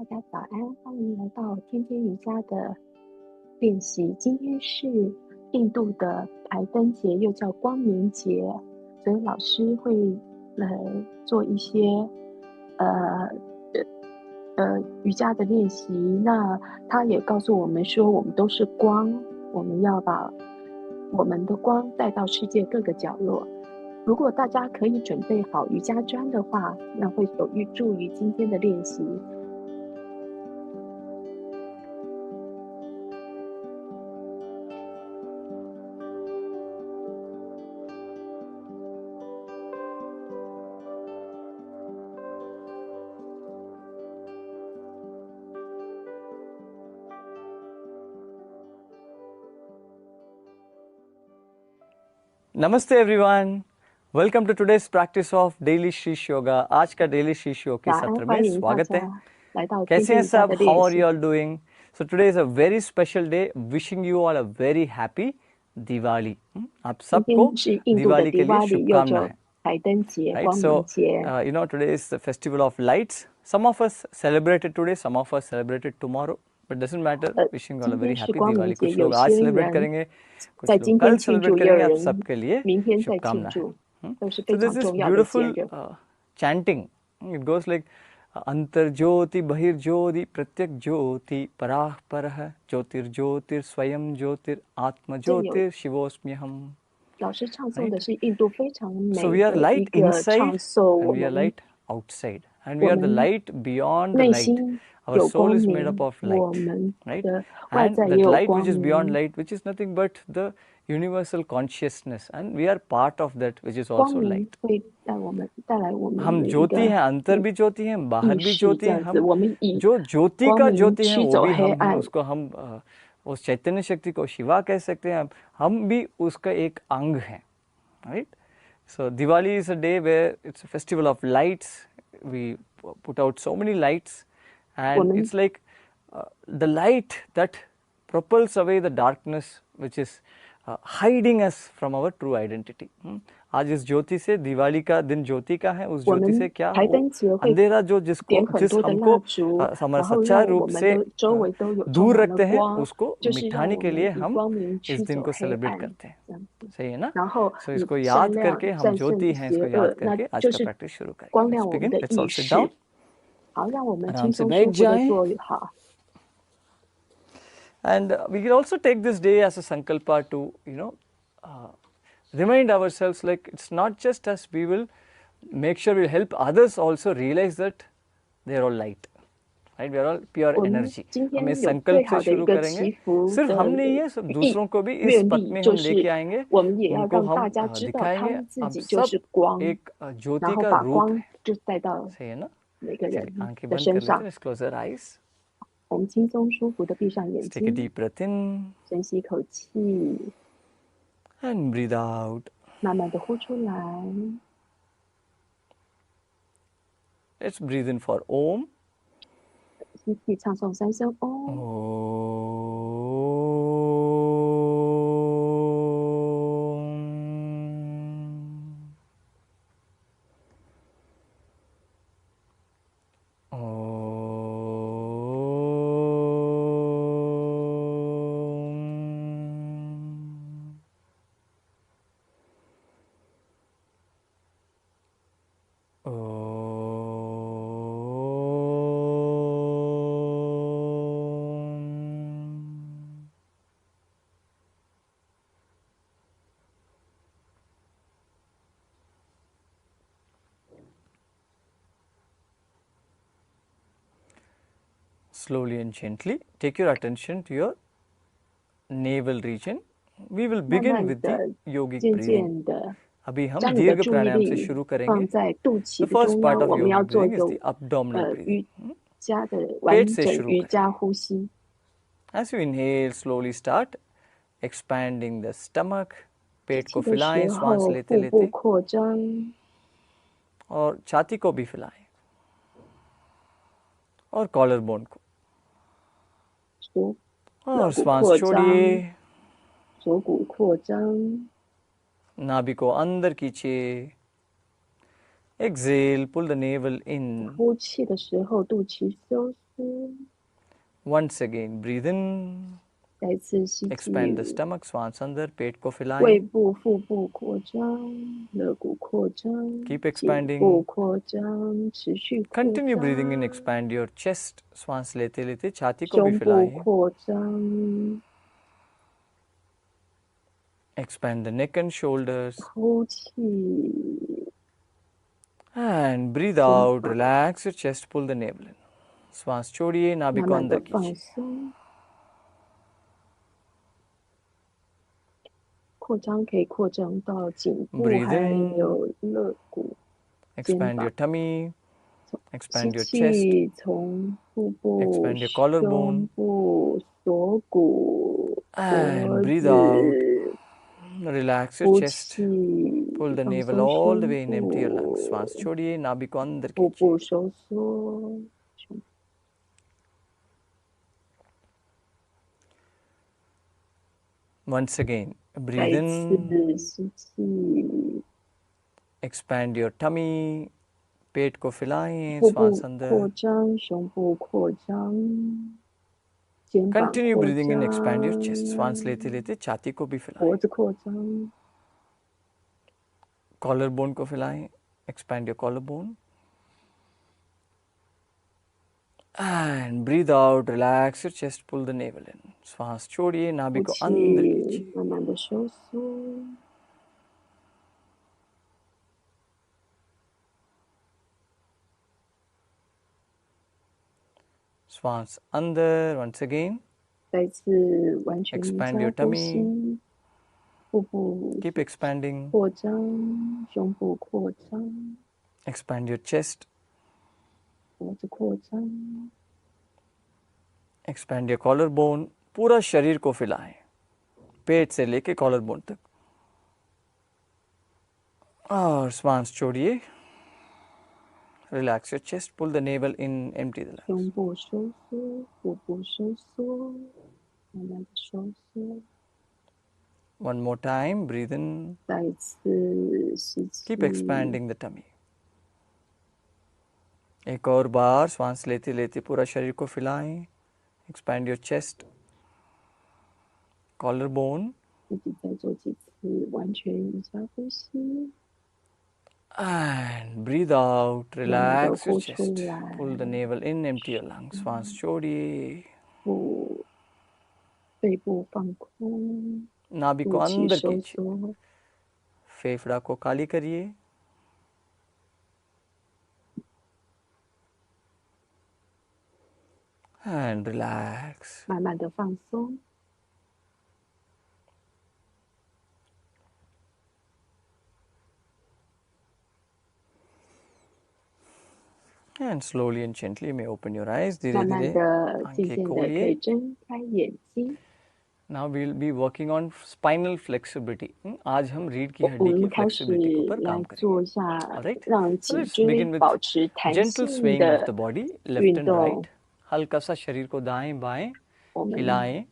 家早安，欢迎来到天天瑜伽的练习。今天是印度的排灯节，又叫光明节，所以老师会做一些呃瑜伽的练习。那他也告诉我们说，我们都是光，我们要把我们的光带到世界各个角落。如果大家可以准备好瑜伽砖的话，那会有助于今天的练习。नमस्ते everyone, welcome to today's practice of daily शीश yoga. आज का डेली शीश योग के सत्र में स्वागत है। कैसे हैं सब? How are you all doing? So today is a very special day, wishing you all a very happy Diwali. आप सबको दिवाली के लिए शुभकामनाएं। Right, so today is the festival of lights. Some of us celebrated today, some of us celebrated tomorrow. But doesn't matter. Wishing all a very happy Diwali. कुछ लोग आज celebrate करेंगे, कुछ लोग कल सेलिब्रेट करेंगे। आप सबके लिए शुभकामनाएं। So this is beautiful chanting. It goes like अंतर ज्योति बहिर्ज्योति प्रत्यक ज्योति पराः परः ज्योतिर्ज्योतिर स्वयं ज्योतिर आत्म ज्योतिर शिवोस्म्यहम्。老师唱诵的是印度非常美的 So we are light 一个 inside 唱诵， and we are light outside, and we are the light beyond the light. Our soul is made up of light, right? And that light which is beyond light, which is nothing but the universal consciousness, and we are part of that, which is also light. 会带我们带来我们 हम ज्योति हैं, अंतर भी ज्योति हैं, बाहर भी ज्योति हैं। हम जो ज्योति का ज्योति है वो भी हम हैं, उसको हम उस चैतन्य शक्ति को शिवा कह सकते हैं। हम भी उसका एक अंग हैं, right? So Diwali is a day where it's a festival of lights. We put out so many lights, and it's like the light that propels away the darkness which is hiding us from our true identity. आज इस ज्योति से, दिवाली का दिन ज्योति का है, उस ज्योति से क्या अंधेरा जो जिस हमको हमारा सच्चा रूप से दूर रखते हैं, उसको मिटाने के लिए हम इस दिन को सेलिब्रेट करते हैं। सही है ना? सो इसको याद करके, हम ज्योति हैं, इसको याद करके आज का प्रैक्टिस शुरू करेंगे। Let's begin. Let's all sit down. आराम से बैठ जाएं। And we can also take this day as a sankalpa to, remind ourselves, like it's not just us, we will make sure we help others also realize that they are all light, right? We are all pure energy. हम इस संकल्प से शुरू करेंगे। सिर्फ हम नहीं है, सब दूसरों को भी इस पथ में हम लेके आएंगे, उनको हम दिखाएंगे अब सब एक ज्योति का रूप है। सही है ना? आंखें बंद कर लेते हैं, let's close our eyes. 我们轻松舒服的闭上眼 Let's take a 睛， deep breath in 深吸一口气， and breathe out. 慢慢的呼出来。 Let's breathe in for Om. 吸气，唱诵3声嗡。 Slowly and gently take your attention to your navel region. We will begin with the yogic breathing. अभी हम दीर्घ प्राणायाम से शुरू करेंगे। The first part of yogic breathing is the abdominal breathing. पेट से शुरू करेंगे। As you inhale, slowly start expanding the stomach. पेट को फैलाएं श्वास लेते लेते, और छाती को भी फैलाएं, और कॉलर बोन को, और श्वास छोड़िए। नाभि को अंदर खींचिए। Exhale, pull the navel in. 呼气的时候，肚脐收 Once again, breathe in. 再次吸气 Expand the stomach, श्वास अंदर, पेट को 胃 फैलाएं. 部、腹部扩张，肋骨扩张， Keep 颈 expanding. 部扩张，持续扩 Continue 张， breathing in, expand your chest. श्वास लेते लेते छाती को भी 胸部 फैलाएं. 扩张， Expand the neck and shoulders. 呼气， And breathe out, relax your chest, pull the navel in. श्वास छोड़िए, नाभि 慢 को 慢的 अंदर 放 कीजिए. 松。扩张可以扩张到颈部， Breathe 还 in. 有肋骨、肩 Expand 膀 your。tummy. 吸 Expand your chest. 气，从腹部、 Expand your 胸 collarbone. 部、锁骨、脖 And breathe 子。 out. Relax your 呼 chest. 气， Pull the 放 navel 松 all the 胸 way and empty your lungs. 部， श्वास छोड़िए, नाभि को अंदर 腹 कीजिए. 部收缩，胸 Once again, 再 breathe 次 in. 吸气， Expand your tummy. पेट को फैलाएं, 腹 श्वास 部 अंदर. 扩张，胸部扩张，肩膀 Continue 扩 breathing in, 张， expand your chest. श्वास लेते लेते छाती को भी फैलाएं. 脖子扩张， Collar bone को फैलाएं. Expand your collar bone. And breathe out, relax your chest, pull the navel in. श्वास छोड़िए, नाभि 呼 को अंदर 气， कीजिए. 慢慢的收缩。 श्वास अंदर. Once again. 再次完全瑜 Expand 伽 your 呼 tummy. 吸，腹部 Keep expanding. 扩张，胸部扩张， Expand your chest. 脖子扩张， Expand your collarbone. पूरा शरीर को फैलाएं, पेट से लेके कॉलर बोन तक. और श्वास छोड़िए. Relax your chest, pull the navel in, empty the lungs. 胸部收缩，腹部收缩，慢慢的收缩。 One more time, breathe in. 再一次吸气， Keep expanding the tummy. एक और बार श्वास लेते लेते पूरा शरीर को फैलाएं. Expand your chest. Collarbone. 自己再做几次完全瑜伽呼吸。 And breathe out, 慢慢的 relax your 呼出 chest. 来， Pull the navel in, empty your lungs. श्वास छोड़िए. 背部放空， नाभि को 肚脐 अंदर 收 कीजिए. 缩， फेफड़ा को खाली करिए. And relax. 慢慢的放松。 And slowly and gently you may open your eyes. 慢慢 धीरे-धीरे 的、渐 आंखें 渐的可以 खोलिए. 睁开眼睛。 Now we'll be working on spinal flexibility. आज हम रीढ़ की 我 हड्डी की 们开始 flexibility के ऊपर 来 काम 做 करेंगे. 一下 Alright? 让 So 颈 let's 椎 begin with 保持弹 gentle 性 swaying of 的 the body, left 运 and 动。 right. हल्का सा शरीर को दाएं बाएं 我们 हिलाएं.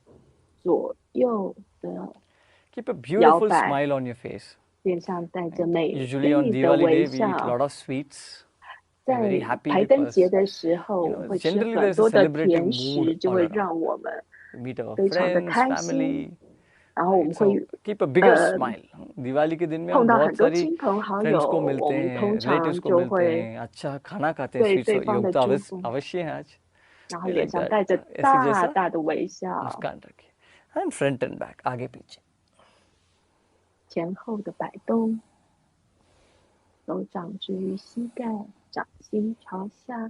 左右的 Keep a beautiful 摇摆， smile on your face. 脸上带着美 Usually 丽 on 的 Diwali 微 day we eat a 笑。 lot of sweets. 在 We're very happy 排灯 because 节的时候， you 我 know 们会吃 generally 很 there's a 多的 celebrative 甜 mood 食，就 all 会 around. 让我们 We meet our 非常的 friends, 开心。 family. 然后我们 So 会 keep a bigger smile. Diwali के दिन में 碰 हम 到 बहुत 很多 सारी 亲朋好 friends 友， को 我 मिलते 们 हैं, 通 relatives 常 को 就 मिलते 会 हैं, अच्छा खाना खाते हैं, 对 स्वीट्स 对方的 योग तो 祝福， अवश्य है आज. 然后 You 脸 like 上 that? 带着 ऐसे 大 जैसा 大的微笑， मुस्कान रखिए. And front and back, आगे पीछे. 前后的摆动，手掌置于膝盖，掌心朝下。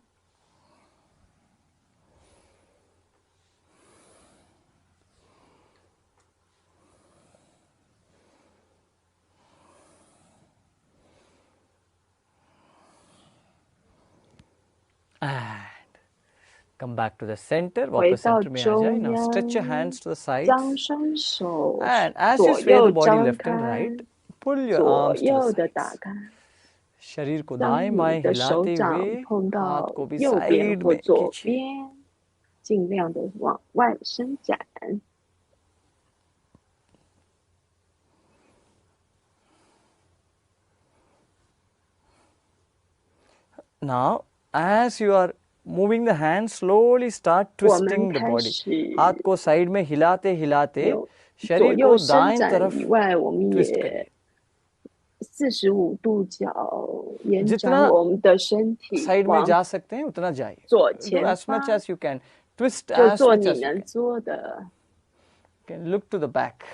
And come back to the center. 回 वापस 到 center में आ जाए. 中 Now 央， stretch your hands to the 将 sides. 双手 And as you 左 sway 右 the body 张 left 开， and right, pull your 左 arms to the 右的打 sides. 开。 शरीर को 当 दाएं 你 बाएं 的手 हिलाते 掌 हुए 碰 हाथ 到 को भी 右边 साइड 或 में 左 खींचिए. 边，尽量的往外伸展。 Now, as you are moving the hand, slowly start twisting the body. हाथ को साइड में हिलाते हिलाते शरीर को दाएं तरफ ट्विस्ट करिए. 45度角延展我们的身体 साइड में जा सकते हैं उतना जाइए. Do as much as you can. Twist as much as you can. Can look to the back.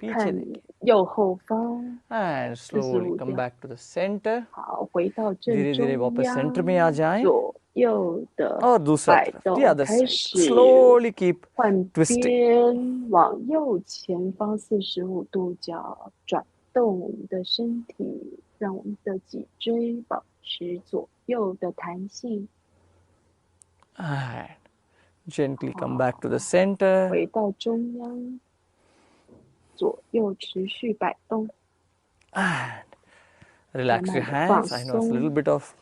पीछे देखिए. 右后方 and slowly come back to the center. 好，回到正中央。 धीरे-धीरे वापस सेंटर में आ जाएं. 左右的 और दूसरा तरफ. The other side. 开始 Slowly keep 换 twisting. 边往右前方45度角转动我们的身体，让我们的脊椎保持左右的弹性。 And gently come back to the center. 回到中央，左右持续摆动。 And relax your hands. I know it's a little bit of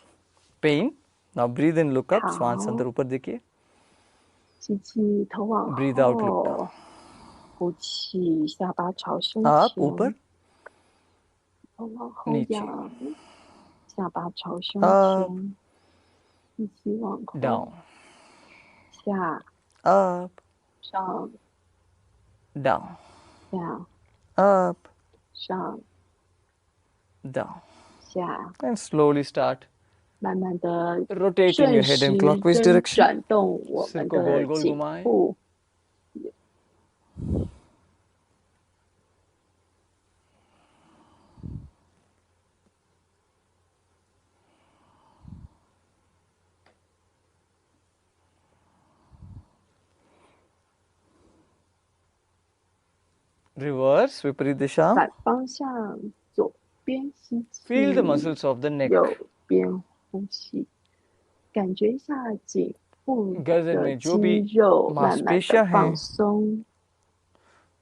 pain. Now breathe in, look up. Swanasandar ऊपर देखिए. 吸气，头往后。 Breathe out, look down. 呼气，下巴朝身前。 Up, ऊपर. 头往后仰，下巴朝胸 Up. 前。吸气往后。 Down. 下。 Up. 上。 Down. 下。 Up. 上。 Down. 下。 And slowly start 慢慢的 rotating your head in clockwise direction. 转动我们的颈部。 Reverse, विपरीत दिशा. 反方向，左边吸气。 Feel the muscles of the neck. 右边呼气，感觉一下颈部的肌肉慢慢的放松。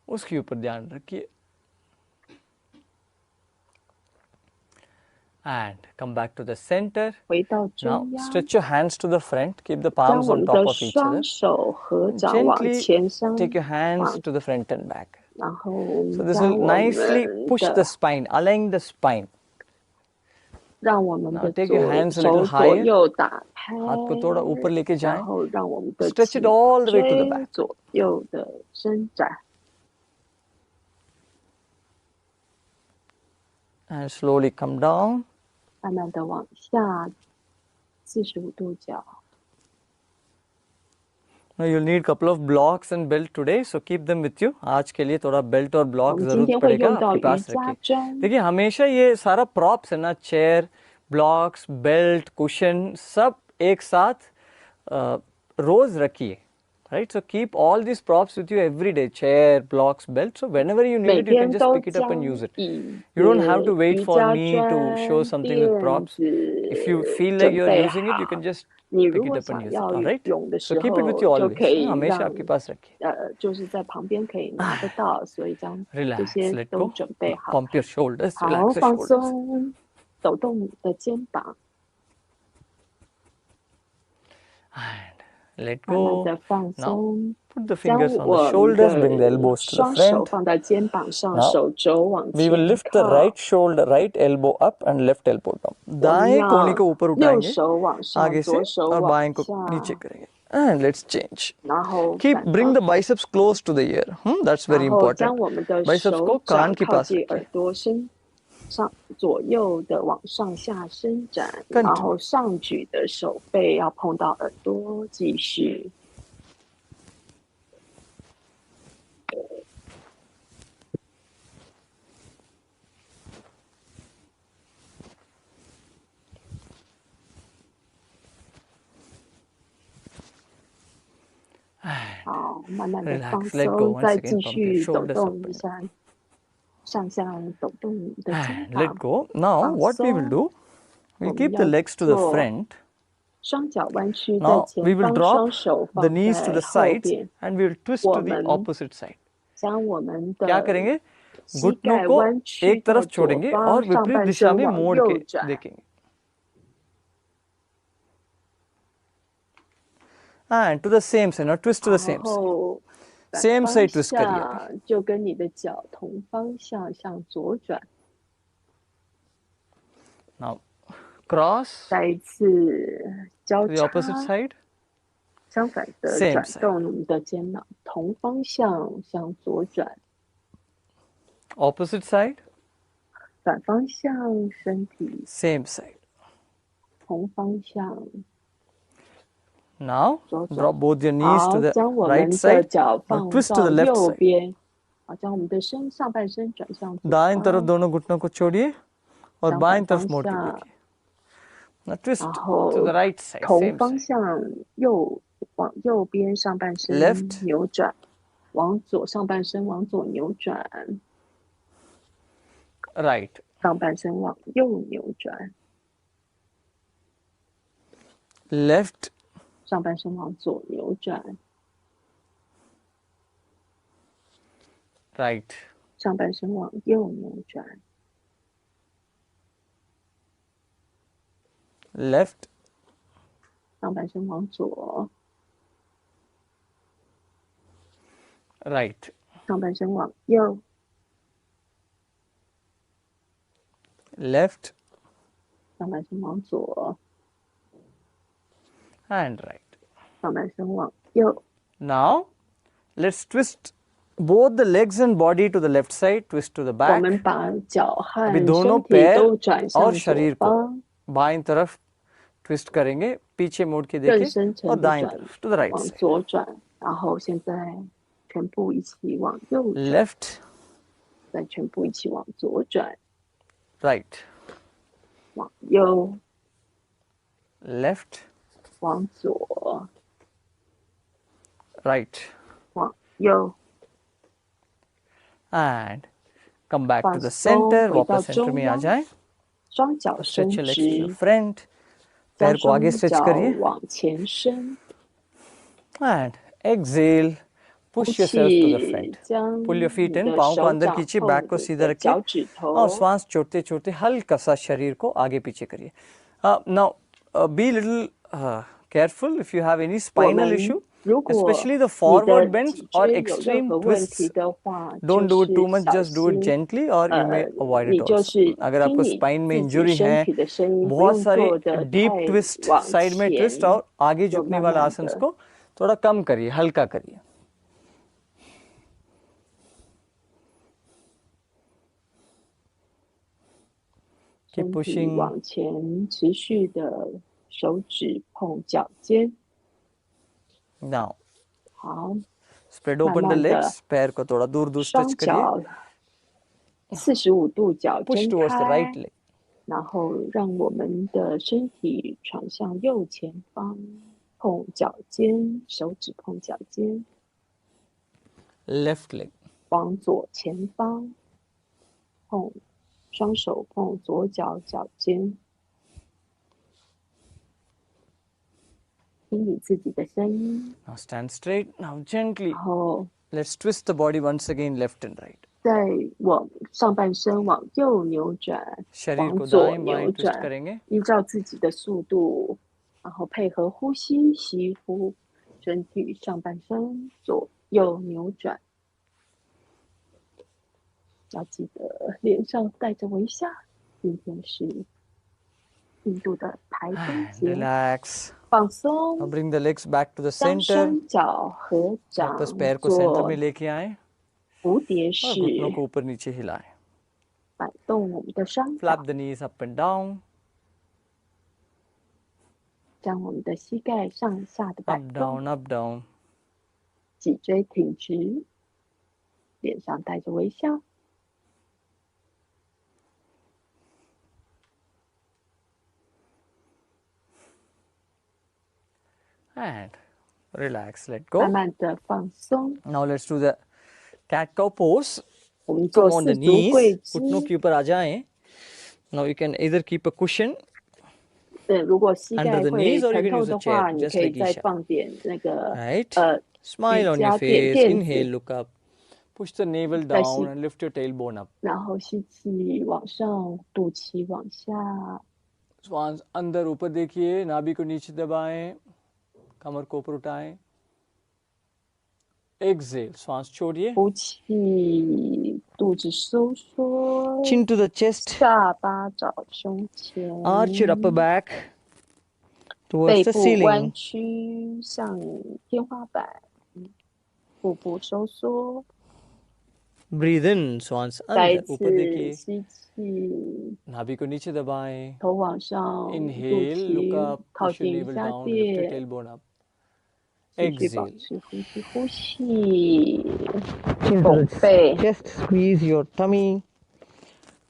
उसके ऊपर ध्यान रखिए. And come back to the center. 回到 Now 中央。 stretch your hands to the front. Keep the palms on top of each other. 将我们的双手合掌往前相 Take your hands to the front and back. 然后 So this will nicely push the spine, align the spine. 让我们的 take your hands a little 左 higher. 右打开， हाथ को थोड़ा ऊपर लेके जाएं. 然后让我们的 Stretch it all the way to the 脊椎 back. 左右的伸展。 And slowly come down. 慢慢的往下45度角。 Now you'll need a couple of blocks and belt today, so keep them with you. आज के लिए थोड़ा belt और block जरूरत पड़ेगा, आपके पास रखिए. देखिए हमेशा ये सारा props है ना, chair, blocks, belt, cushion, सब एक साथ रोज रखिए. Right, so keep all these props with you every day. Chair, blocks, belt. So whenever you need it, you can just pick it up and use it. You don't have to wait for me to show something with props. If you feel like you're using it, you can just pick it up and use it. All right. So keep it with you always. हमेशा आपके पास रखिए. 就是在旁边可以拿得到，所以将这 Relax, 些 let 都 go. 准备好。 Pump your shoulders. 好， Relax your 放 shoulders. 松，抖动你的肩膀。 And let 慢慢 go. 的放 Now 松。 put the 将 fingers on 我 the 们 shoulders. Bring the 的 elbows to the 双手 front. 放在肩膀上， Now 手肘往 We will 前 lift the 靠。 right shoulder, right elbow up and left elbow down. 我们 दाएं 要 कोहनी को ऊपर 右 उठाएंगे 手往上， आगे से 左手 और 往 बाएं को 下， नीचे करेंगे. And let's change. 然后 Keep 反 bring 方 the biceps close to the ear. That's 然 very 后将 important. 我们的 biceps 手 को 掌 कान के 靠 पास 近耳 रखिए. 朵上左右的往上下伸展， Continue. 然后上举的手背要碰到耳朵，继续。 好，慢慢的放 Relax, let go. 松， Once 再 again, 继 pump your 续抖 shoulders 动 up 一 and 下，上下抖动你的肩 And let 膀。 go. Now 放 what we will 松。 do, 我 we'll 们 keep the 要 legs to the 做 front. 双脚弯曲在 Now 前 we will 方， drop 双手 the 放 knees to 在 the 后 sides 边， and we will twist 我 to the 们 opposite side. 将我们 क्या 的 करेंगे? 膝 घुटनों 盖 को 弯曲 एक 到 तरफ 左 छोड़ेंगे 方， और 上 विपरीत 半 दिशा 身 में 往 मोड़ 右 के 转。 देखेंगे. And to the same side, now twist to the 然 same side. 后 Same 反 side 方 twist करिए अभी. 向就跟你的脚同方向向左转。 Now cross. 再一次交 the opposite 叉 side. 相反的 Same 转 side. 动我们的肩膀，同方向向左转， Opposite side. 反方向身体 Same side. 同方向 Now 左转。 drop both your knees 好， to the 将我 right 们的 side. 脚 Now 放 twist to 到 the left 右 side. 边。好，将我们的上半身转向左 दाएं तरफ 方， दोनों घुटनों को छोड़िए और 相 बाएं 反 तरफ 方 मोड़ के 向， देखिए. Now twist 然 to 后 the right side. 同 Same 方 side. 向往右边上半身 Left. 扭转，往左上半身往左扭转， Right. 上半身往右扭转， Left. 上半身往左扭转， Right. 上半身往右扭转， Left. 上半身往左， Right. 上半身往右， Left. 上半身往左， And right. 上半身往右。 Now let's twist both the legs and body to the left side. Twist to the 我 back. 们把脚和 अभी दोनों 身体 पैर 都转 और 向左 शरीर को 方， बाएं तरफ twist करेंगे. पीछे मोड़ के 更 देखें 深 और 层的 दाएं 转 तरफ to the right 往 side. 左转，然后现在全部一起往右转， Left. 再全部一起往左转， Right. 往右， Left. 往左， Right. 往右， And come back to the 放松， center. 回到 वापस सेंटर 中 में आ 央， जाएं. 双脚伸 Stretch your legs to the 直， front. 将 पैर को आगे 双 stretch 脚 करिए. 往前伸， And exhale. 呼 Push yourself to the 气， front. 将 Pull your 你 feet in. 的 पाँव को 手 अंदर 掌 खींचिए. 碰 बैक को 你 सीधा 的 रखिए. 脚趾 और 头， श्वास छोड़ते छोड़ते हल्का सा शरीर को आगे पीछे करिए. Now be little careful if you have any 我 spinal 们 issue, 如果 especially the 你的 forward bends 脊 or 椎有任 extreme 何问 twists. 题的话， Don't 就 do it too 是 much. 小 Just do it 心， gently or you may avoid 你 it 就 also. 是 अगर 听 आपको 你 spine में 自己 injury 身 है, 体的声音，不 बहुत 用 सारे 做的 deep 太 twist 往 side में twist 前， और आगे 就 झुकने 慢 वाला 慢 आसन 的。 को थोड़ा कम करिए, हल्का करिए. Keep 身体 pushing. 往前，持续的手指碰脚尖。 Now 好， spread 慢 open the 慢的 legs. पैर को थोड़ा दूर दूर 双 stretch करिए. 脚45度角 Push 睁 towards the right 开， leg. 然后让我们的身体转向右前方，碰脚尖，手指碰脚尖， Left leg. 往左前方碰，双手碰左脚脚尖，听你自己的声音， Now stand straight. Now gently. 然后 Let's twist the body once again left and right. 再往上半身往右扭转， शरीर 往 को 左 दाएं 扭 बाएं twist 转， करेंगे. 依照自己的速度，然后配合呼吸吸呼，身体上半身左右扭转，要记得脸上带着微笑。今天是印度的台灯 And 节， relax. 放 Now 松， bring the legs back to the 将 center. 双脚合掌 वापस पैर को centre 做 में लेके आए 蝴蝶 और 式， घुटनों को ऊपर नीचे हिलाएं. 摆动我们的双 Flap 脚， the knees up and down. 将我们的膝盖上下的摆 Up 动， down, up down. 脊椎挺直，脸上带着微笑。 And relax, let 慢 go. 慢的放松。 Now let's do the cat cow pose. 我们 Come 做 on the 四足跪 knees. 姿。 घुटनों के ऊपर आ जाएं. Now you can either keep a cushion 如果膝 under 盖 the 会 knees or you 疼 can 痛 use a 的 chair, 话，你 just 可以 like 再 Isha. 放点那个 Right? Smile on 瑜 your 伽垫 face. 垫 Inhale, 子， look up. Push the navel 再吸 down and lift your tailbone up. 然后吸气往上，肚脐往下， श्वास अंदर ऊपर देखिए, नाभि को नीचे दबाएं, कमर को ऊपर उठाएं. Exhale, श्वास छोड़िए. 呼气，肚子收缩， Chin to the chest. 下巴找胸前， Arch your upper back towards the ceiling. 弯曲向天花板，腹部收缩。Breathe in, swans 再一 अंदर, ऊपर 次 देखिए. 吸气， नाभि को नीचे दबाएं. 头往上，肚 Inhale, look 脐 up, 靠 push your 近瑜 navel 伽 down, lift your 垫， tailbone up. 继续保 Exhale. 持呼吸，呼气，拱背， Chest squeeze your tummy.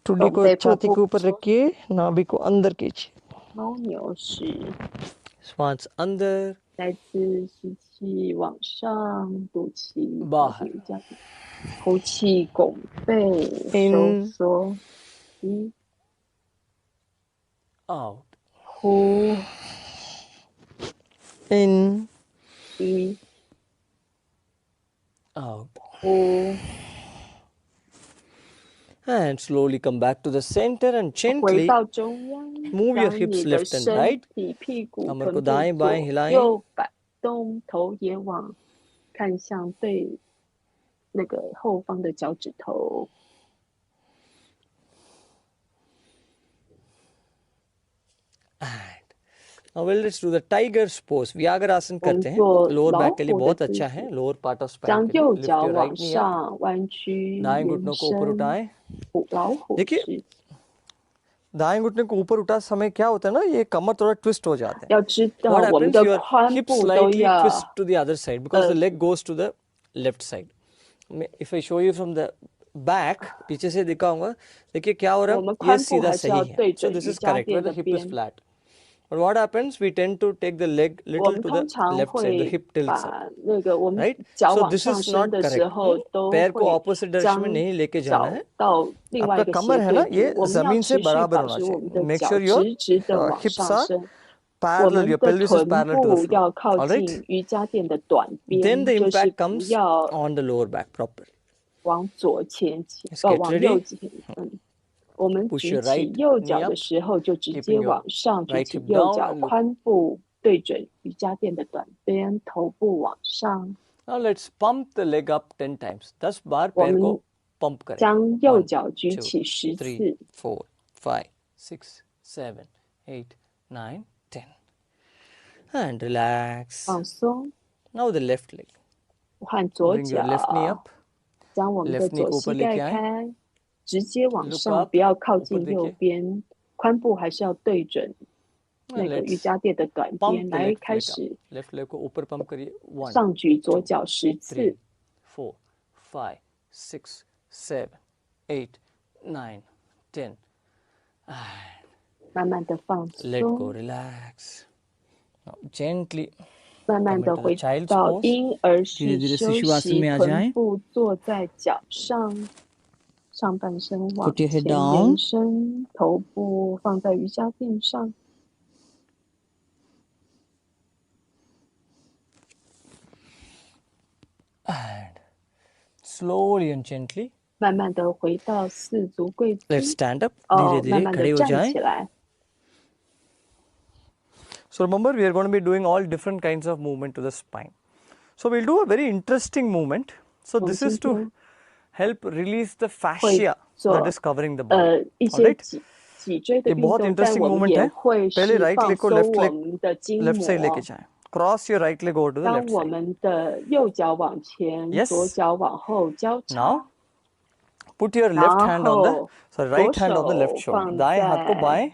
ठुड्डी 拱 को 背，腹 छाती के 部 ऊपर रखिए, नाभि को अंदर खींचिए. 猫牛式。 Swans अंदर. 再次吸气往上，肚脐靠 बाहर. 近瑜伽垫，呼气拱背收 In, 缩，吸 out. 呼 In, 吸 out. 呼， And slowly come back to the center and 回 gently 到中央， move your 将 hips 你的 left and 身 right. 体、屁股、 कमर 臀 को 部 दाएं 左 बाएं हिलाएं. 右摆动，头也往看向对那个后方的脚趾头。 Now let's do the tiger's pose. Vyaghrasana 我们 करते हैं. 做 Lower 老 back के लिए 虎的 बहुत 姿 अच्छा 势 है. Lower part of spine 将 के लिए. 右 Lift 脚 your 往 right knee up. 上弯曲， दाएं 延 घुटनों को ऊपर 伸， उठाएं. 老虎 देखिए 式。 दाएं घुटने को ऊपर उठा समय क्या होता है ना, ये कमर थोड़ा ट्विस्ट हो जाते हैं. 要知道 What 我们 happens? 的 Your 髋 hip 部都 slightly 要 twist to the other side because the leg goes to the left side. If I show you from the back, पीछे से दिखाऊंगा. देखिए क्या हो रहा 我们 है, ये 髋部 सीधा 还是 सही 要 है. 对 So 准 this 瑜 is 伽 correct where 垫 the 的 hip is 边。 flat. But what happens? We tend to take the leg 我 little 们 to 通 the 常 left side. The 会 hip tilts 把 up. 那个我们 Right? 脚 So 往 this 上 is 升 not 的时 correct. 候，都 पैर को 会 opposite direction में 将 नहीं लेके जाना 脚 है. 到另外 आपका 一个 कमर 斜 है ना, 对 ये 处。我们要 जमीन से 持续 बराबर 保 होना 持我们 चाहिए. 的 Make 脚 sure your 直直的往 hips 上 are 升。我 parallel. 们 Your 的 pelvis is 臀 parallel to the 部 floor. 要靠 All 近 right? 瑜伽垫的短 Then 边， the 就是 impact 不 comes 要 on the lower back proper. 往左前倾， Let's get 往 ready. 右前。我们 Push 举 your 起 right 右 knee 脚的 up, 时候，就直 keeping 接 your 往上举 right 起 hip 右 down 脚， and look. 髋部对准瑜伽垫的短边，头部往上。 Now let's pump the leg up 10 times. 10 बार 我 पैर को 们 pump करें. 将右 1, 脚举 2, 起10 3, 次， 4, 5, 6, 7, 8, 9, 10. And relax. 放松。 Now the left leg. 换左 Bring your left knee 脚， up. 将我们的 Left knee 左 को 膝 ऊपर 盖 लेके आए. 开，直接往 Look 上， up. 不要靠 ऊपर 近右 देखिए. 边，髋部还是要对准 And 那个瑜 let's 伽垫的短边。 pump the 来， left 开 leg up. 始 Left leg को ऊपर pump करिए. 1, 上举左 2, 脚10 3, 次， 4, 5, 6, 7, 8, 9, 10. And 慢慢的放 let go, 松， relax. Now gently 慢慢 come 的 into the 回 child's 到 pose. 婴儿 धीरे 式 धीरे 休 शिशु आसन 息， में आ 臀 जाएं. 部坐在脚上，上半身往 Put your head 前 down. 延伸，头部放在瑜伽垫上。 And slowly and gently 慢慢的回到四足跪姿。 let's stand up. 哦， धीरे 慢 धीरे 慢 खड़े 的 हो 站 जाएं. 起来。 So remember, we are going to be doing all different kinds of movement to the spine. So we'll do a very interesting movement. So this is to help release the fascia that is covering the body. 一 All 些 right? 脊椎的 ये 运 बहुत 动，但 interesting 我们 movement 也 है. 会 पहले 是 right 放 leg को 松 left 我 leg 们的筋 left side 膜 लेके。जाएं. Cross your right leg over to the 当 left 我 side. 们的右脚往前， Yes. 左脚往后交叉 Now put your 然 left hand on the 后 sorry 左 right hand on the left 手 shoulder. 放 दाएं हाथ को 在 बाएं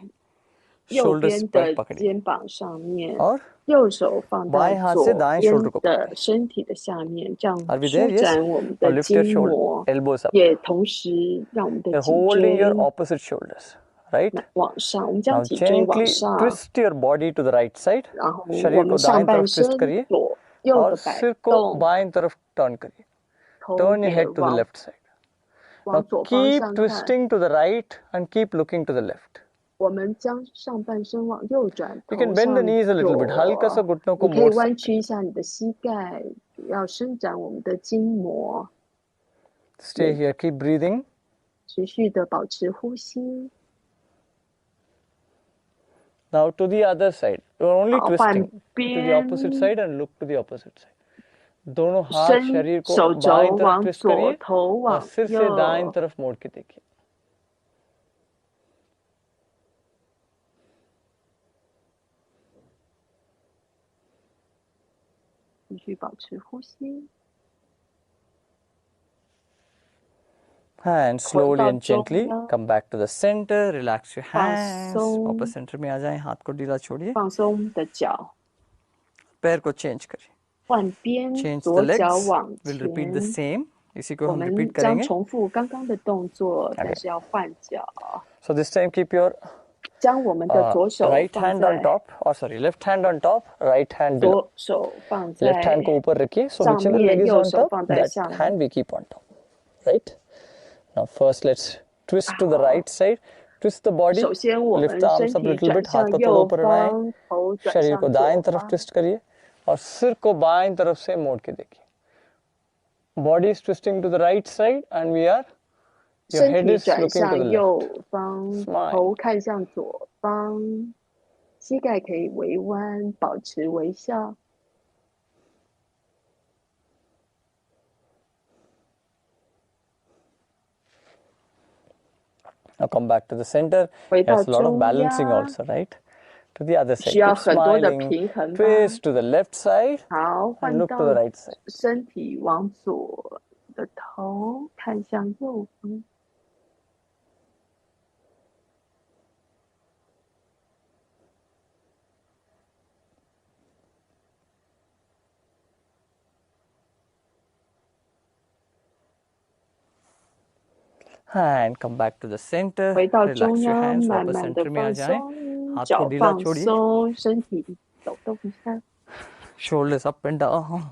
右 shoulders 边 पर 的 पकड़िए 肩膀上面， और 右手放在 बाएं हाथ 左 से दाएं 边 shoulder को 的 पकड़िए. 身体的下面，这样 Are we 舒 there? Yes. 展我们 Now 的 lift your 筋 shoulder 膜， elbows up. 也同时让我们的 You're 脊 holding 椎 your opposite shoulders, right? 往上。我们将 Now 脊椎往 gently 上， twist your body to the right side. 然后我 शरीर को 们上 दाएं 半 तरफ 身 twist करिए 左右 और 的摆 सिर को 动， बाएं तरफ turn करिए. 头 Turn your 也 head to the 往 left side. 往 Now 左方 keep 向看。 twisting to the right and keep looking to the left. 我们将上半身往右转， You 头 can bend the 向 knees a little bit. 左。 हल्का सा घुटनों को 你可以 मोड़ 弯 सकते 曲一下你的膝盖，主要伸展我们的筋膜， Stay here. Keep breathing. 持续的保持呼吸。 Now to the other side. You're only 好， twisting 换 to the 边， opposite side and look to the opposite side. दोनों हाथ 伸 शरीर को 手肘 बाएं तरफ 往 ट्विस्ट 左， करिए 头 और 往 सिर से दाएं 右。 तरफ मोड़ के देखिए. 继续保持呼吸。And slowly and gently come back to the center. Relax your hands. वापस center में आ जाएं. हाथ को ढीला छोड़िए. 放松的脚。पैर को change करिए. 换边， Change 左 the 脚 legs. 往 We'll repeat the 前。 same. इसी को 我 हम 们 repeat 将 करेंगे. 重复刚刚的动作，但是要换脚。 So this time keep your 将我们的左手 right 放 hand 在 on top, or sorry, left hand on top, right hand below. 左手放 Left 在 hand को ऊपर रखिए. So 上 whichever 面， leg is 右 on 手 top, 放在 that 下面。 hand we keep on top. Right? Now first let's twist to the right side. Twist the body. 首先，我 Lift 们 the 身 arms up a 体 little 转 bit. हाथ 向 को थोड़ा 右 ऊपर उठाएं. 方，头转 शरीर 向 को दाएं 左 तरफ 方。 twist करिए और सिर को बाएं तरफ से मोड़ के देखिए. Body is twisting to the right side and we are. Your 身 head 体 is 转 looking to the 向 left. 右方， Smile. 头看向左方，膝盖可以微弯，保持微笑。 Now come back to the center. 回到 There's a lot of 中 balancing 央， also, right? To the other side. 需要 Keep 很多的 smiling. 平衡吧。 Twist to the left side 好， and 换 look to 到 the right side. 身体往左的头看向右方。 And come back to the center. 回到 Relax 中 your 央， hands. 慢 वापस 慢的 center में आ 放 जाएं. 松， हाथ 脚 को ढीला 放 छोड़िए. 松，身体抖动一下， Shoulders up and down.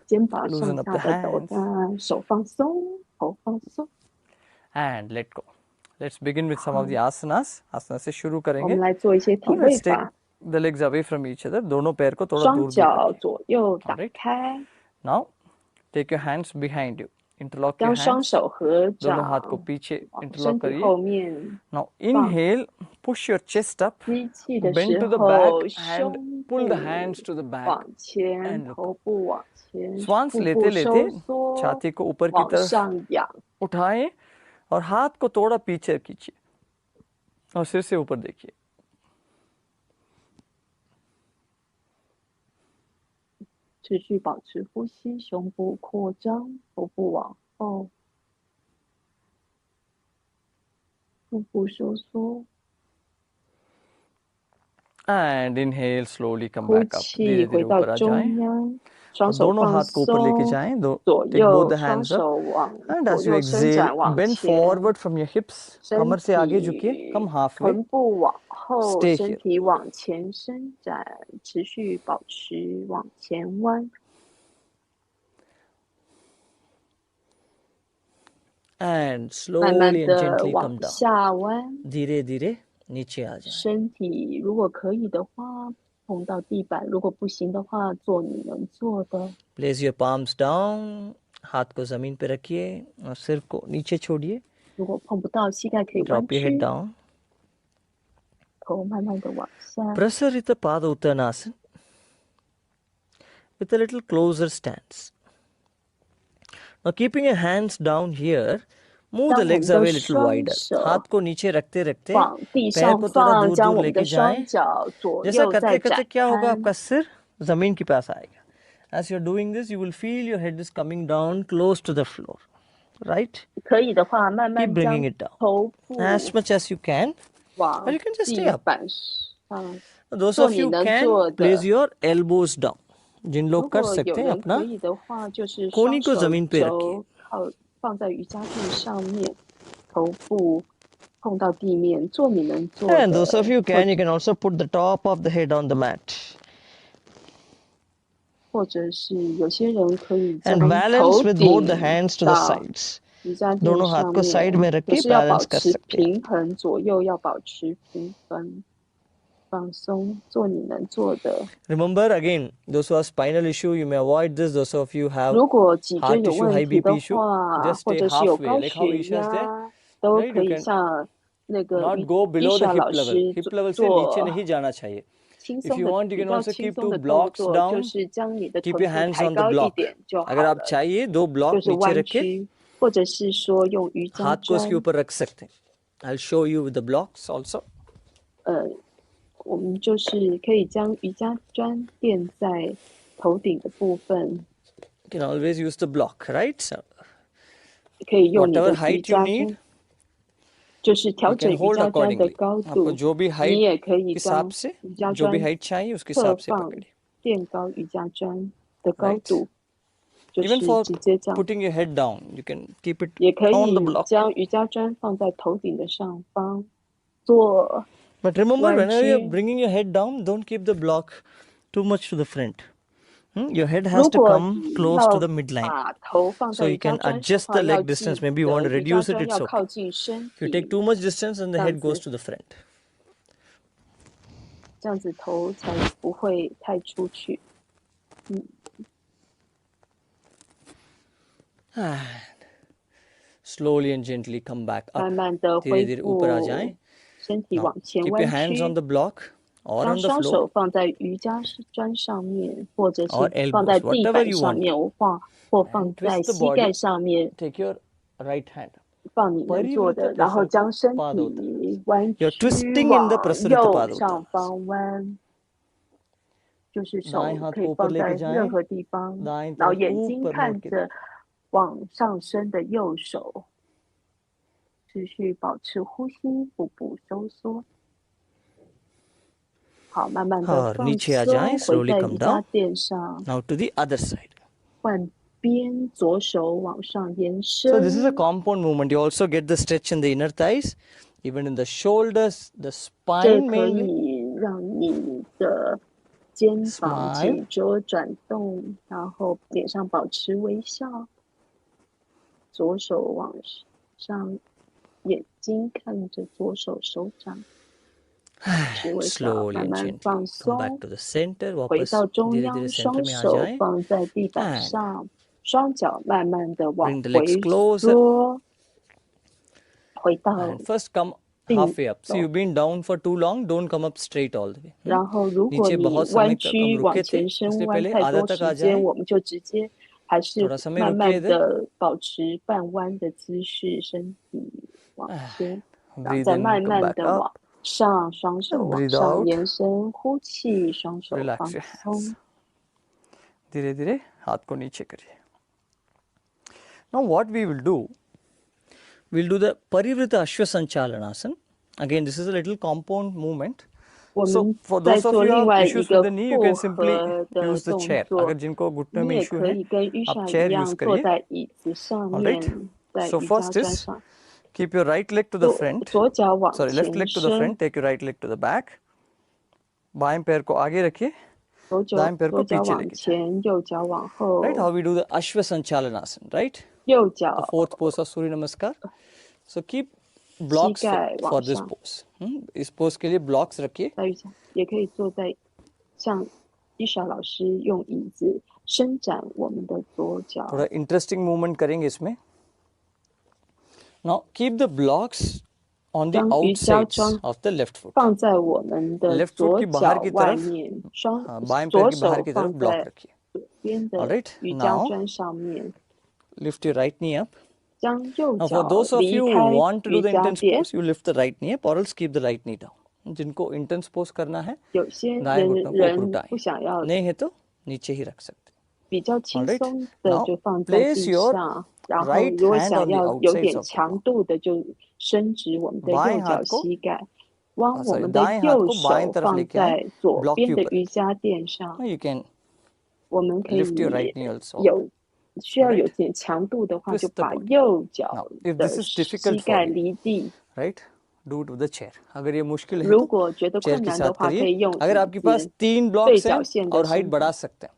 肩膀 Loosen 上 up 下 the 的抖 hands. 动，手放松，头放松。 And let go. Let's begin with some of the asanas. Asana से शुरू 我 करेंगे. 们来做一些体 Now 位 let's take 法， the legs away from each other. दोनों पैर को थोड़ा 双 दूर दूर 脚 रखिए. 左右打 Alright. 开， Now take your hands behind you. Interlock your 将双 hands. 手合 दोनों हाथ को 掌， पीछे 往 interlock 身体 करिए. 后面 Now 放。 inhale, push your chest up, 吸气的 bend 时 to the back 候， and 胸 pull 部 the hands to the back 往前， and look 头 up. 部往前， श्वास 腹 लेते 部收 लेते 缩， छाती को ऊपर की 往 तरफ 上仰。 उठाएं और हाथ को थोड़ा पीछे खींचिए और सिर से ऊपर देखिए. 持续保持呼吸，胸部扩张，头部往后，腹部收缩。 And inhale, slowly come 呼 back up. 气 धीरे 回 धीरे 到 ऊपर आ 中 जाएं. 央，双 और 手 दोनों 放 हाथ को ऊपर लेके 松， जाएं. 左 Take both 右 the 双 hands up. 手往 And 左 as you 右伸展 exhale, 往 bend 前， forward from your hips. 身 कमर से आगे झुकिए. 体 Come halfway. 臀部往后， Stay 身 here. 体往前伸展，持续保持往前弯。 And 慢慢 slowly and 的 gently 往 come down. 下弯， धीरे धीरे नीचे आ जाएं. 身体如果可以的话，碰到地板；如果不行的话，做你能做的。 Place your palms down. हाथ को जमीन पे रखिए और सिर को नीचे छोड़िए. 如果碰不到，膝盖可以弯 Drop your head 曲， down. 头慢慢的往下。 Prasarita Pada Uttanasana with a little closer stance. Now keeping your hands down here, move the legs away a little wider. हाथ को नीचे रखते रखते 往地 पैर 上 को थोड़ा 放， दूर 将 दूर 我们的 लेके 双 जाएं. 脚左 जैसा 右 करते 再 करते 展 क्या होगा 开。 आपका सिर जमीन के पास आएगा. As you're doing this, you will feel your head is coming down close to the floor. Right? 可以的话，慢 Keep 慢 bringing 将 it down 头部 as much as you can, or 往 you can just stay 地 up. 板上。 Those 做 of 你 you 能 can 做 place 的。 your elbows down. जिन 如 लोग कर 果有 सकते हैं 人 अपना 可以的话，就是双 कोनी को 手 जमीन पे 肘靠放在瑜伽垫上面，头部碰到地面，做你能做 And 的。 those of you can, you can also put the top of the head on the mat. 或者是有些人可以 And 将 balance 头 with 顶 both the hands to the 到 sides. 瑜伽垫 दोनों हाथ 上 को साइड में 面， रख 可 के 是要保 balance कर 持 सकते हैं. 平衡，左右要保持平衡，放松，做你能做的。 Remember again, those who have spinal issue, you may avoid this. Those of you have 如果脊椎 heart 有 issue, 问 high 题 BP 的 issue, 话， just 或 stay 者是有 halfway, 高 like how 血 Isha is there. 压，都 Right? 可 You 以 can 像那个 not 伊 go 伊 below the 莎 hip 老 level. 师 Hip level से नीचे 做 नहीं जाना चाहिए. 轻 If 松 you 的 want, you 比 can 较 also 轻 keep 松 two 的动 blocks 作，就 down. 是将你的 Keep 臀 your 部 hands 抬 on the 高一 block. 点就好 अगर आप 了， चाहिए दो 就 block 是 नीचे 弯 रख के 曲，或者是说用瑜伽 हाथ को इसके 砖， ऊपर रख सकते हैं. I'll show you with the blocks also. 我们就是可以将瑜伽砖垫在头顶的部分。You can always use the block, right? So, 可以用你的 whatever 瑜 height you 伽 need, 砖，就是调 you 整 can 瑜 hold 伽砖的 accordingly. 高 आपको 度。 जो भी 你 height 也可 के 以 हिसाब 将 से 瑜伽 जो भी 砖 height चाहिए उसके 侧 हिसाब से 放 पकड़िए, 垫高瑜伽砖的高 right? 度，就 Even 是 for 直接这样。 putting your head down, you can keep it 也可 on the 以 block. 将瑜伽砖放在头顶的上方，做 But remember, 弯 whenever you're 曲。 bringing your head down, don't keep the block too much to the front. Your head has 如 to 果 come 你 close to 要 the midline. 把头放 So 在 you 瑜伽 can 砖上 adjust the 方，要 leg 记 distance. Maybe you 得 want to 瑜伽 reduce it, 砖 it's 要 okay. 靠近身 If you 体， take too much distance, then the 这样 head goes 子 to the front. 这样子头才不会太出去。And slowly and gently come back up. 慢慢的 धीरे 恢 धीरे ऊपर आ 复 जाएं. 身体 Now 往前 keep your 弯 hands on 曲， the block or 将 on the 双 floor 手放在瑜伽砖上面，或者 or 是放在 elbows, 地 whatever 板 you 上 want 面， to. 或 And 放在 twist the 膝盖 body. 上面， Take your right hand. 放你能做的， परिवृत्त 然后 प्रसरित 将身 पाद होता है. 体弯 You're 曲 twisting in the 往 प्रसरित 右 पाद 上 उत्तान. 方弯，就是手 दाएं हाथ 可 को 以 ऊपर 放在 लेके 任 जाएं, 何地方， दाएं 然后 तरफ 眼睛 ऊपर मोड़ 看 के 着往上升的右手，持续保持呼吸，腹部收缩。好，慢慢的 और 放 नीचे आ जाएं, 松，回 slowly 在 come 瑜伽 down. 垫上， Now to the other side. 换边，左手往上延 So this is a 伸。 compound movement. You also get the stretch in the inner thighs, even in the shoulders, the 这 spine 可 mainly. 以让你的肩膀 Smile. 脊椎转动，然后脸上保持微笑。左手往上，眼睛看着左手手掌，保持微笑， Slowly 慢 and 慢 gently 放 come 松， back to the center. 回 वापस 到中 धीरे 央， धीरे 双 center में आ 手 जाएं. 放在地板 And 上，双脚慢慢的往 bring the legs 回 closer. 缩，回到 And first come 定 halfway up. See, you've been down for too long. Don't come up straight all the way. 然后，如果 नीचे 你 बहुत 弯 समय तक हम 曲往 रुके थे, 前伸 इसलिए 弯 पहले 太 आधा 多 तक आ 时间， जाएं. 我们就直接还是 थोड़ा समय 慢 रुकिए 慢 इधर. 的保持半弯的姿势，身体往前，然后 Breathe 再 in, 慢 come 慢 back 的 up. 往上，双手 And 往 breathe 上 out. 延伸，呼气，双手 Relax 放 your hands. 松。 धीरे धीरे हाथ को नीचे करिए. Now what we will do, we'll do the Parivrita Ashwasanchalanasana. Again, this is a little compound movement. 我 So 们 for 在 those of 做 you who 另 have 外一 issues 个 with the knee, you 复 can simply 合的 use the 动 chair. 作 अगर जिनको घुटने 你 में 也 issue 可 है, 以跟玉 आप 莎一 chair 样 use 坐 करिए. 在椅子上 All 面， right. 在 So 瑜伽 first 砖 is 上， keep your right leg to the front. 左脚往 Sorry, left 前 leg to the 伸， front. Take your right leg to the back. बाएं पैर को आगे रखिए, 左脚 दाएं पैर को 脚 पीछे 往 लेके जाएं. 前，右脚往 Right? 后， How we do the Ashwasanchalanasana, right? 右 The 脚 fourth pose of Surya Namaskar. So keep 膝 blocks 盖 for 往 this 上， pose. इस pose के लिए blocks रखिए. 在瑜伽也可以坐在像伊莎老师用椅子伸展我们的左脚， थोड़ा interesting movement करेंगे इसमें. Now keep the blocks on the 将瑜伽 outsides 砖 of the left foot. 放在我们的 Left foot 左 की बाहर 脚 की 外 तरफ, 面，बाएं पैर 左 की बाहर 手 की तरफ 放 block 在 रखिए. 左边 All 的 right. 瑜伽 Now 砖上面， lift your right knee up. 将右 Now for 脚 those of 离 you who 开 want to do 瑜 the 伽 intense 垫。 pose, you lift the right knee up or else keep the right knee down. जिनको intense pose करना है, 有些 दाएं घुटनों को ऊपर 人 उठाएं. 不想要 नहीं है तो नीचे ही रख सकते हैं. 比较轻 Alright. 松的 Now 就放在 place 地 your 上，然后 right 如果 hand 想 on the 要有 outsides 点 of the 强 block. 度的，就伸直我们的 बाएं 右脚 हाथ को 膝盖，弯我 sorry 们的 दाएं हाथ 右 को बाएं 手 तरफ 放 लेके आए 在左 block 边 के 的 ऊपर 瑜 रखिए. 伽垫上。 You can 我们可以 lift your right knee also. 有需要 Alright. 有点强度的话， Twist 就 the 把 body. 右脚 Now if 的 this is 膝 difficult for 盖 you, 离地。 right? Do it with the chair. अगर ये मुश्किल है 如 तो 果觉得 chair 困 के 难的 साथ 话，可 करिए. 以用 अगर 椅 आपके पास 子 3 对 blocks 角 हैं 线的 और height 伸 बढ़ा 展。 सकते हैं.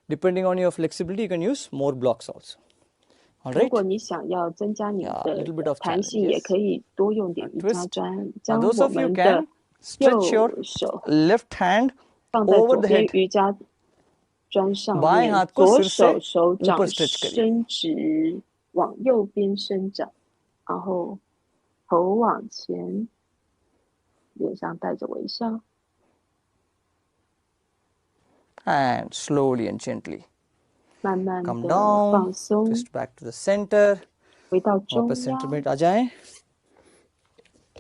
Depending on your flexibility, you can use more blocks also. All 如 right? 果你想要增加你 Yeah, 的 little bit of 弹 challenge. 性，也 Yes. 可以多用点瑜伽 Twist. 砖， Now 将 those 我 of you 们的 can stretch your 右手 left hand 放在 over 左 the 边 head. 瑜伽砖上 बाएं 面， हाथ को 左 सिर से 手手 ऊपर 掌 stretch करिए. 伸直往右边伸展，然后头往前，脸上带着微笑。 And slowly and gently 慢慢 come 的 down. 放松， Twist back to the center. 回到中 वापस center 央， में आ जाएं.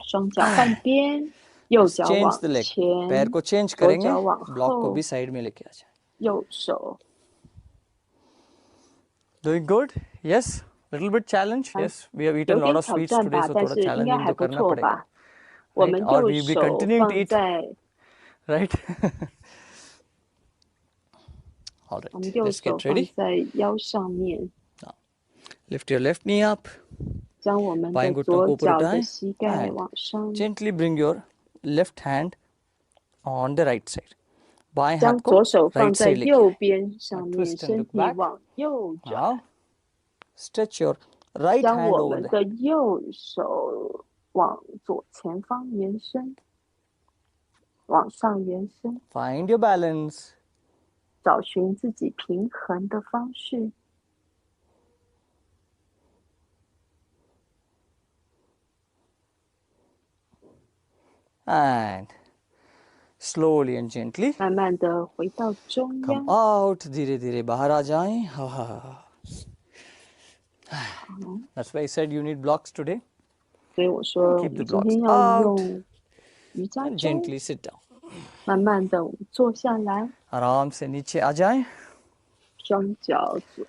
双脚换边，右 Just 脚 change 往 the leg. 前， पैर को change 左 करेंगे. 脚往 ब्लॉक को 后 भी साइड में लेके आ जाएं. 右手。Doing good? Yes. Little bit challenge. Yes. We have eaten a lot of sweets today, so थोड़ा challenging तो करना पड़ेगा. Right? Or we will be continuing to eat. Right? All right. Let's get ready. Now, lift your left knee up. 将我们的左脚的膝盖往上。Gently bring your left hand on the right side. 将左手放在右边上面，身体往右转。Stretch your right hand over there. 将我们的右手往左前方延伸，往上延伸。Find your balance. 找寻自己平衡的方式。And slowly and gently 慢慢的回到中央 come out. धीरे धीरे बाहर आ जाएं. That's why I said you need blocks today. 所以我说我们今天要用瑜伽针 gently sit down. 慢慢的坐下来 आराम से नीचे आ जाएं. 双脚左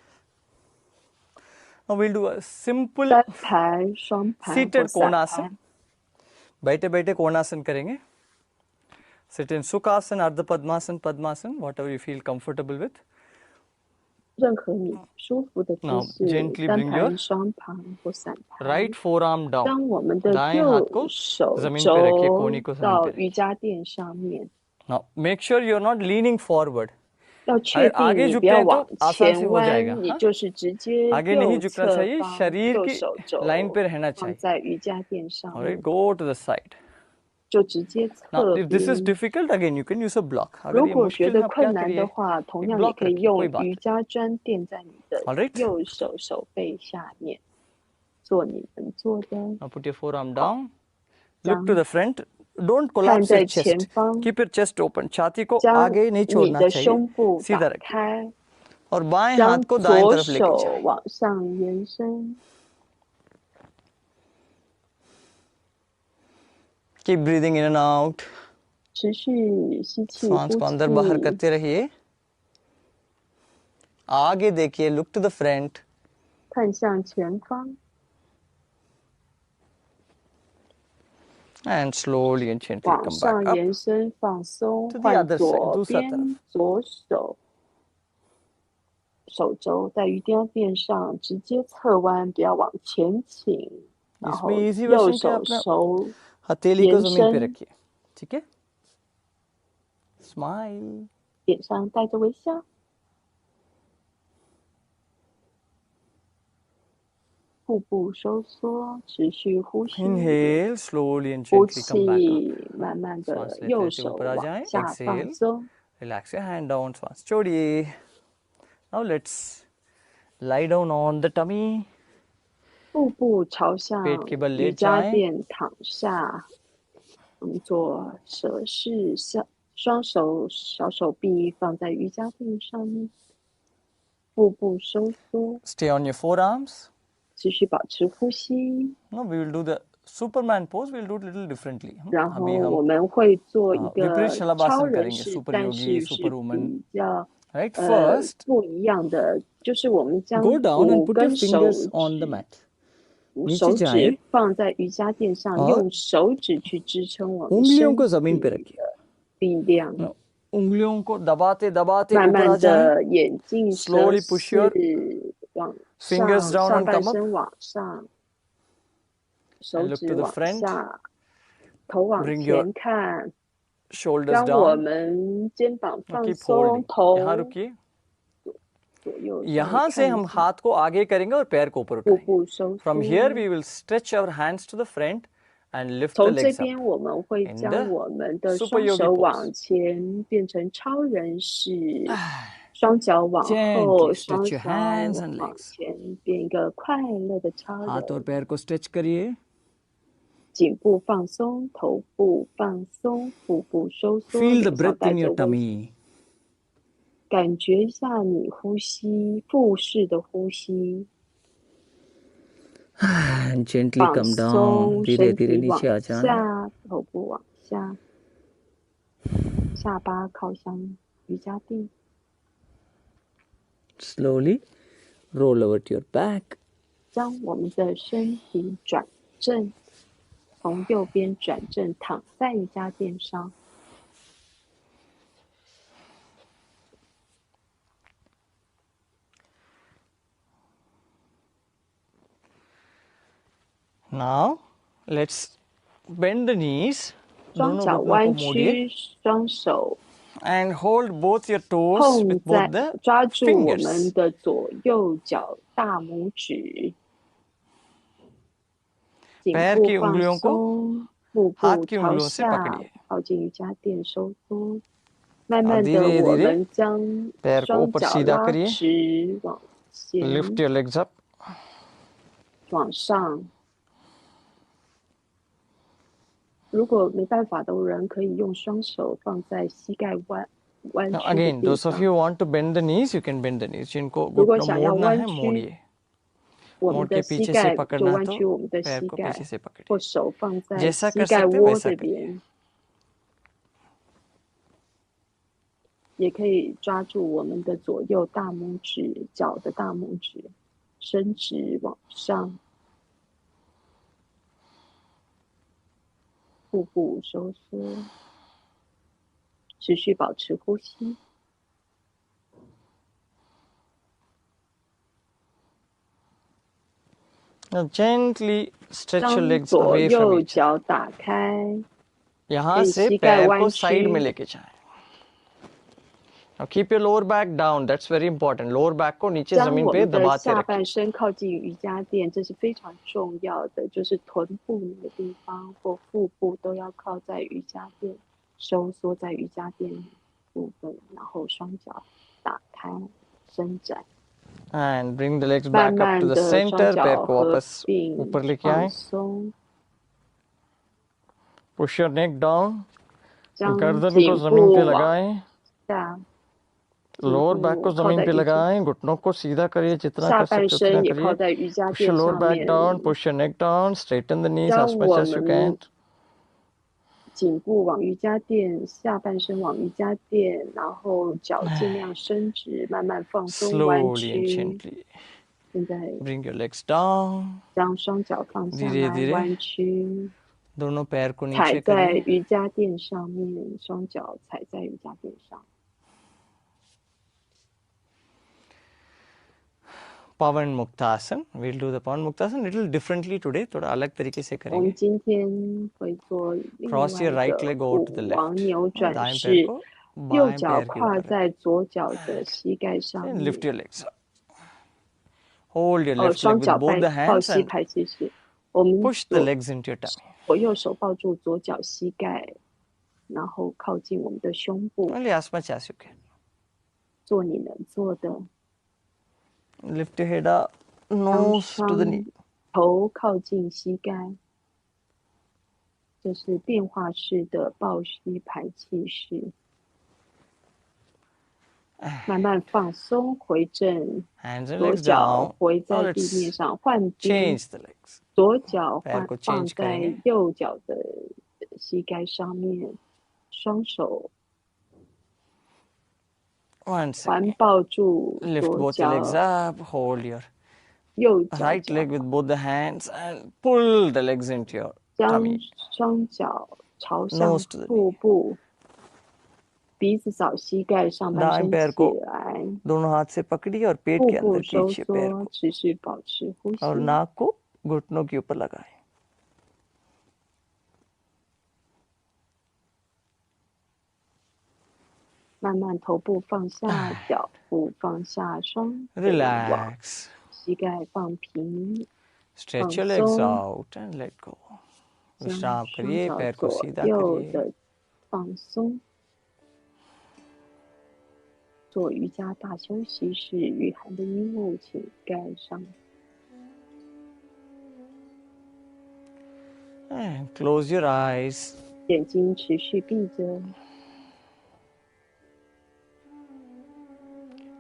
Now we'll do a simple 单排双排 seated कोणासन. बैठे बैठे कोणासन करेंगे. Sit in Sukhasana, Ardha Padmasan, Padmasan, whatever you feel comfortable with. 任何你舒服的姿势，单排、双排或散排。Right forearm down. 将我们的右手肘到瑜伽垫上面。Now make sure you're not leaning forward. 要确定你不要往前弯，你就是直接右侧方右手肘放在瑜伽垫上面。Alright, go to the side. 就直接侧边。Now, if this is difficult, again you can use a block. 如果觉得困难的话，同样也可以用瑜伽砖垫在你的右手手背下面，做你能做的。Now put your forearm down. Look to the front. Don't collapse your chest. Keep your chest open. छाती को आगे नहीं छोड़ना चाहिए. सीधा रखें. और बाएं हाथ को दाएं तरफ लेके जाएं. 往上延伸。Keep breathing in and out. 持续吸气，呼 सांस को अंदर बाहर करते रहिए. आगे देखिए. Look to the front. 看向前方。And slowly and gently come back up. 往上延伸，放松，换左边，左手，手肘在瑜伽垫上直接侧弯，不要往前倾。然后右手手延伸， ठीक है? Smile. 脸上带着微笑。腹部收缩，持续呼吸。Inhale slowly and 呼 gently come back 气， up. 慢慢的右手往下放松。 Relax your hand down. Swans chodi. Now let's lie down on the tummy. 腹部朝向瑜伽垫躺下。我们做蛇式，双手小手臂放在瑜伽垫上面。腹部收缩。 Stay on your forearms. 持续保持呼吸。 No, we will do the Superman pose. We will do it a little differently. 然后我们会做一个超人式，但是是比较不一样的，就是我们将五根手指放在瑜伽垫上，用手指去支撑我们身体的力量。 उंगलियों को दबाते दबाते 慢慢的眼镜蛇 slowly push your 往 fingers 上， down 上 and 半 come 身 up 往上，手 and look 指 to the 往 front. 下，头往 Bring your 前看， shoulders 让我 down. 们肩膀 Now 放 keep 松， holding. 头 यहाँ रुकिए. 左右 यहाँ से हम हाथ को आगे करेंगे और पैर को ऊपर 腹 उठाएंगे. 部收缩。 From here we will stretch our hands to the front and lift the 从这 legs 边 up. 我们会 In 将 the 我们的 Super 双 Yogi 手 pose. 往前变成超人式，双脚往后， Gently 双 stretch your 脚 hands and 往 legs. 前，变一个快乐的超 हाथ और 人。 पैर को stretch करिए. 颈部放松，头部放松，腹部收缩， Feel the 脸上 breath 带 in 着 your 微笑。 tummy. 感觉一下你呼吸，腹式的呼吸。 And gently 放 come 松， down. धीरे 身 धीरे 体往 नीचे आ जाना. 下，头部往下，下巴靠向瑜伽垫。Slowly roll over to your back. 将我们的身体转正，从右边转正，躺在瑜伽垫上。Now let's bend the knees. 双脚弯曲，双手 and hold both your toes with both the 抓住我们的左右脚大拇指，颈部放松，腹部朝下，靠近瑜伽垫收缩。慢慢的，我们将双脚拉直，往前 lift your legs up， 往上。如果没办法的人，可以用双手放在膝盖弯曲的地方。Again, those of you who want to bend the knees, you can bend the knees. जिनको घुटना मोड़ना है, मोड़िए. 我们的膝盖就弯曲我们的膝盖，或手放在膝盖窝这边，也可以抓住我们的左右大拇指，脚的大拇指，伸直往上。腹部收缩，持续保持呼吸。Now gently stretch your legs away from each other. 左右脚打开，यहाँ से पैर को side में लेके जाएं. Now keep your lower back down. That's very important. Lower back को नीचे जमीन पे दबाते रखें. 下半身靠近瑜伽垫，这是非常重要的，就是臀部那个地方或腹部都要靠在瑜伽垫，收缩在瑜伽垫部分，然后双脚打开伸展。And bring the legs back up to the center. पैर को वापस ऊपर लेके आएं. Push your neck down. गर्दन को जमीन पे लगाएं. लोअर बैक को जमीन पे लगाएं, घुटनों को सीधा करिए, जितना कर सकते उतना करिए. Push your lower back down, push your neck down, straighten the knees as much as you can. 颈部往瑜伽垫，下半身往瑜伽垫，然后脚尽量伸直，慢慢放松弯曲。现在 bring your legs down， 将双脚放下来，弯曲。दोनों पैर को नीचे 踩在瑜伽垫上面，双脚踩在瑜伽垫上。पवन muktasana, we'll do the Pawan muktasana little differently today, थोड़ा अलग तरीके से करेंगे. 我们今天会做另外一个虎王扭转式，右脚跨在左脚的膝盖上面。Lift your legs up. Hold your left leg with both the hands and push the legs into your tummy. 我右手抱住左脚膝盖，然后靠近我们的胸部。Only as much as you can. 做你能做的。Lift your head up, nose to the knee. 头靠近膝盖，这是变化式的抱膝排气式。慢慢放松，回正，左脚回在地面上，换边，左脚放在右脚的膝盖上面，双手环抱住左脚，右脚 right leg with both the hands and pull the legs into your tummy. 将双脚朝向腹部。鼻子找膝盖，上半身起来， दोनों हाथ से पकड़िए और पेट के अंदर खींचिए पैर को 持续保持呼吸 और नाक को घुटनों के ऊपर लगाएं. 慢慢头部放下，脚步放下，双手 relax. 膝盖放平 stretch your legs out and let go. विश्राम करिए, पैर को सीधा करिए. 放松。做瑜伽大休息时，御寒的衣物请盖上。And close your eyes. 眼睛持续闭着。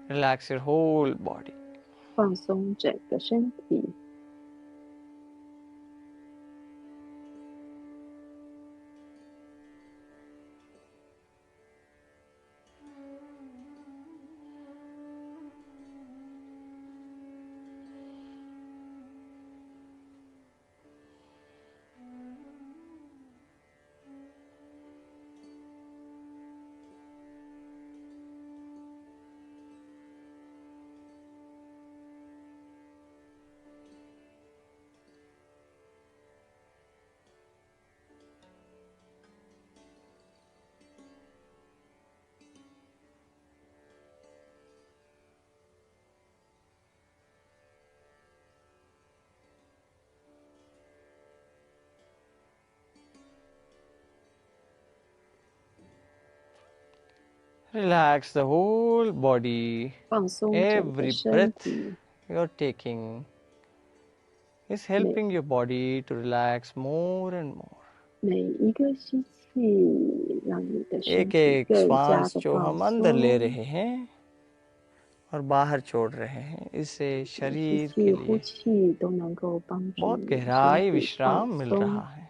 Relax your whole body. 放松整个身体。Relax the whole body. Every breath you're taking is helping your body to relax more and more. 每一个吸气让你的身体 एक-एक 更加 श्वास 的 जो 放 हम अंदर ले 松。 रहे हैं और बाहर छोड़ रहे हैं, इससे 吸 शरीर 气 के 呼 लिए 气都能够帮助 बहुत 你身 गहराई 体 विश्राम 放 मिल 松。 रहा है.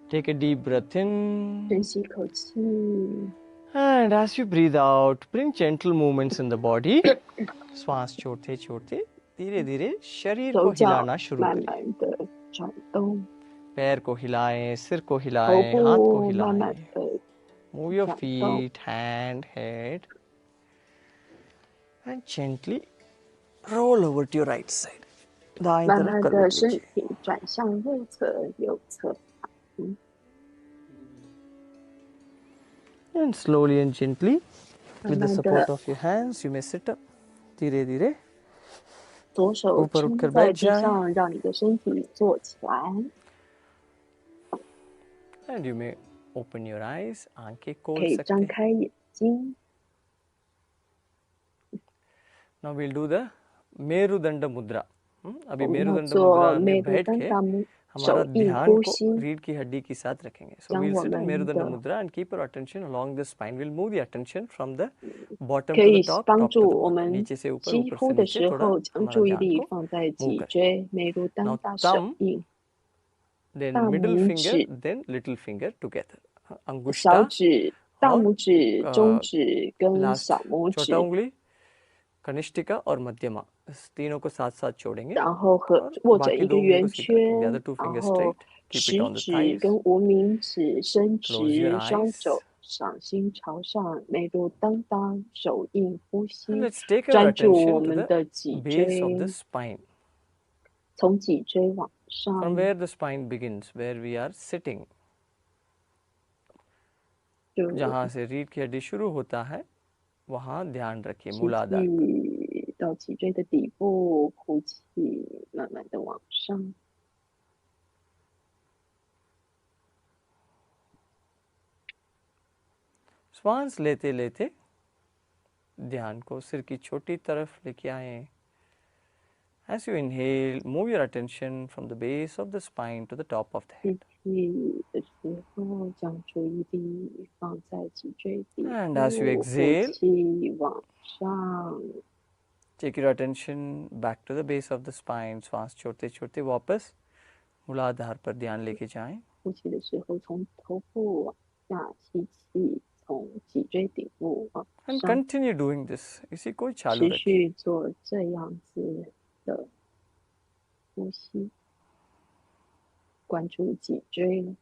Take a deep breath in. 深吸一口气。 And as you breathe out, bring gentle movements in the body. श्वास छोड़ते छोड़ते धीरे धीरे शरीर को हिलाना शुरू करें. पैर को हिलाएं, सिर को हिलाएं, हाथ को हिलाएं. Move your feet, hand, head. And gently roll over to your right side. 慢慢的身体转向右侧，右侧。 And slowly and gently, with the support of your hands, you may sit up. धीरे धीरे 左手撑在地上，让你的身体坐起来。 And you may open your eyes. आंखें खोल सकते हैं. 可以张开眼睛。 Now we'll do the मेरुदंड मुद्रा. अभी मेरुदंड मुद्रा में बैठ के हमारा ध्यान को रीढ़ की हड्डी के साथ रखेंगे. So we'll sit in मेरुदंड मुद्रा and keep our attention along the spine. We'll move the attention from the bottom to the top, top to the bottom. नीचे से ऊपर, ऊपर से नीचे थोड़ा हमारा ध्यान को move करें. Now thumb, then middle finger, then little finger together. अंगुष्ठा, 小指、大拇指、中指跟小拇指。 छोटा उंगली, कनिष्ठिका और मध्यमा, इस तीनों को साथ साथ जोड़ेंगे. 然后握着一个圆圈，然后食指跟无名指伸直，双手掌心朝上，眉如当当，手印呼吸，专注我们的脊椎，从脊椎往上。 From where the spine begins, where we are sitting. जहाँ से रीढ़ की हड्डी शुरू होता है, वहाँ ध्यान रखिए. मूलाधार 到脊椎的底部，呼气，慢慢的往上。 श्वास लेते लेते ध्यान को सिर की छोटी तरफ लेके आए. As you inhale, move your attention from the base of the spine to the top of the head. 吸气的时候，将注意力放在脊椎底部。 And as you exhale, 呼气往上。 take your attention back to the base of the spine. श्वास छोड़ते छोड़ते वापस मूलाधार पर ध्यान लेके जाएं. 呼气的时候，从头部往下吸气，从脊椎底部往上。 And continue doing this. इसी को चालू रखिए. 持续做这样子的呼吸，关注脊椎。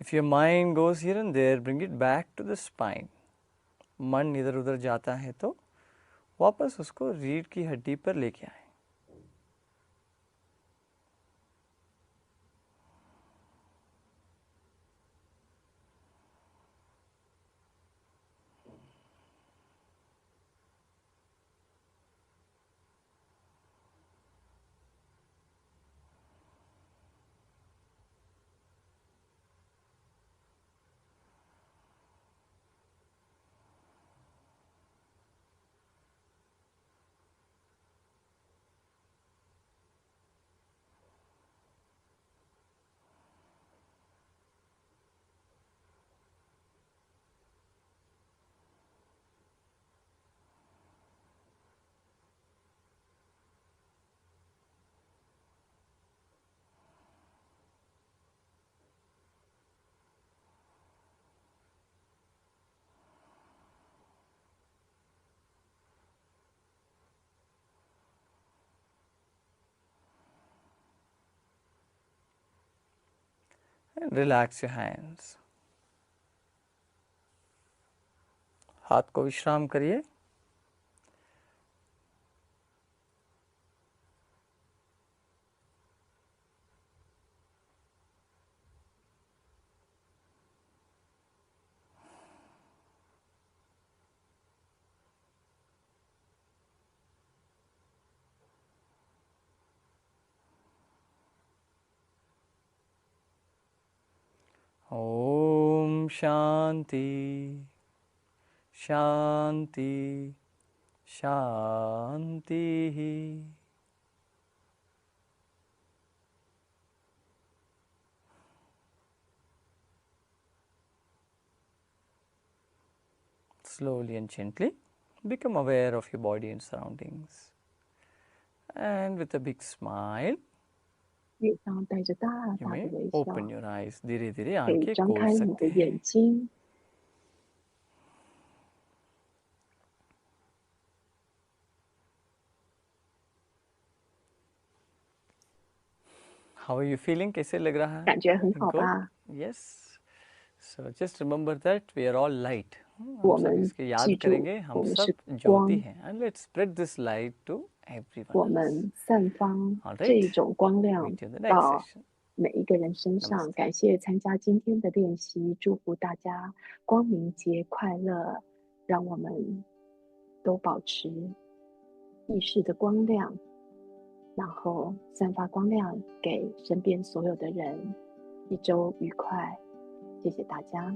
If your mind goes here and there, bring it back to the spine. मन इधर उधर जाता है तो वापस उसको रीढ़ की हड्डी पर लेके आए. And relax your hands. हाथ को विश्राम करिए. ओम शांति शांति शांति. Slowly and gently become aware of your body and surroundings. And with a big smile, you may open your eyes. धीरे धीरे आंखें खोल सकते हैं. How are you feeling? कैसे लग रहा है? 感觉很好吧？ Yes. So just remember that we are all light. 我们इसके याद 记住 करेंगे हम 我们 सब 是 ज्योति 光， हैं. And let's spread this light to 我 everyone else. 们散发 All 这 right. 种光亮 Meet you in the next 到 session. 每一个人身上。 Namaste. 感谢参加今天的练习，祝福大家光明节快乐，让我们都保持意识的光亮，然后散发光亮给身边所有的人。一周愉快，谢谢大家。